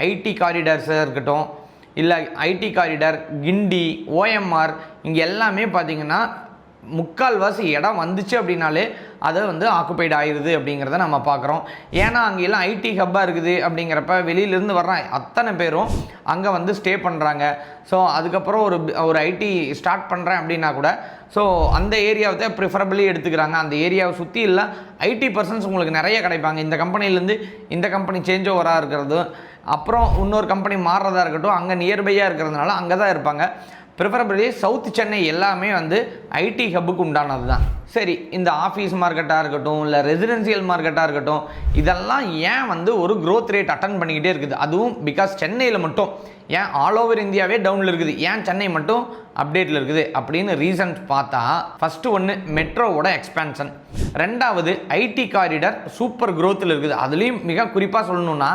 ID காரிடார்ஸாக இருக்கட்டும், இல்லை ID corridor, கிண்டி, OMR, இங்கே எல்லாமே பார்த்திங்கன்னா முக்கால்வாசி இடம் வந்துச்சு அப்படின்னாலே அதை வந்து ஆக்குபைடு ஆயிடுது அப்படிங்கிறத நம்ம பார்க்குறோம். ஏன்னா அங்கெல்லாம் ஐடி ஹப்பாக இருக்குது அப்படிங்கிறப்ப வெளியிலேருந்து வர்ற அத்தனை பேரும் அங்கே வந்து ஸ்டே பண்ணுறாங்க. ஸோ அதுக்கப்புறம் ஒரு ஐடி ஸ்டார்ட் பண்ணுறேன் அப்படின்னா கூட ஸோ அந்த ஏரியாவை தான் ப்ரிஃபரபிளி எடுத்துக்கிறாங்க. அந்த ஏரியாவை சுற்றி இல்லை ஐடி பர்சன்ஸ் உங்களுக்கு நிறைய கிடைப்பாங்க. இந்த கம்பெனிலேருந்து இந்த கம்பெனி சேஞ்ச் ஓவராக இருக்கிறது, அப்புறம் இன்னொரு கம்பெனி மாறுறதா இருக்கட்டும், அங்கே நியர்பையாக இருக்கிறதுனால அங்கே தான் இருப்பாங்க. ப்ரிஃபரபிளி சவுத் சென்னை எல்லாமே வந்து ஐடி ஹப்புக்கு உண்டானது தான். சரி, இந்த ஆஃபீஸ் மார்க்கெட்டாக இருக்கட்டும், இல்லை ரெசிடென்சியல் மார்க்கெட்டாக இருக்கட்டும், இதெல்லாம் ஏன் வந்து ஒரு க்ரோத் ரேட் அட்டன் பண்ணிக்கிட்டே இருக்குது? அதுவும் பிகாஸ் சென்னையில் மட்டும் ஏன் ஆல் ஓவர் இந்தியாவே டவுனில் இருக்குது, ஏன் சென்னை மட்டும் அப்டேட்டில் இருக்குது அப்படின்னு ரீசன்ஸ் பார்த்தா, ஃபஸ்ட்டு ஒன்று மெட்ரோவோட எக்ஸ்பேன்ஷன், ரெண்டாவது ஐடி காரிடர் சூப்பர் க்ரோத்தில் இருக்குது. அதுலேயும் மிக குறிப்பாக சொல்லணுன்னா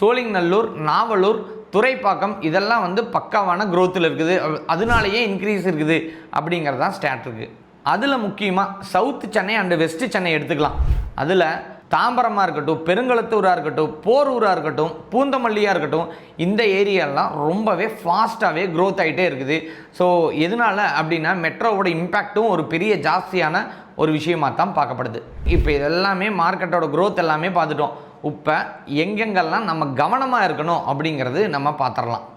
சோழிங்கநல்லூர், நாவலூர், துறைப்பாக்கம் இதெல்லாம் வந்து பக்காவான க்ரோத்தில் இருக்குது. அதனாலேயே இன்க்ரீஸ் இருக்குது அப்படிங்கிறது தான் ஸ்டாட் இருக்குது. அதில் முக்கியமாக south Chennai and west Chennai எடுத்துக்கலாம். அதில் தாம்பரமாக இருக்கட்டும், பெருங்களத்தூராக இருக்கட்டும், போரூராக இருக்கட்டும், பூந்தமல்லியாக இருக்கட்டும், இந்த ஏரியாலாம் ரொம்பவே ஃபாஸ்ட்டாகவே க்ரோத் ஆகிட்டே இருக்குது. ஸோ எதனால் அப்படின்னா மெட்ரோவோட இம்பேக்ட்டும் ஒரு பெரிய ஜாஸ்தியான ஒரு விஷயமாக தான் பார்க்கப்படுது. இப்போ இதெல்லாமே மார்க்கெட்டோட க்ரோத் எல்லாமே பார்த்துட்டோம். இப்போ எங்கெங்கெல்லாம் நம்ம கவனமாக இருக்கணும் அப்படிங்கிறது நம்ம பார்த்துடலாம்.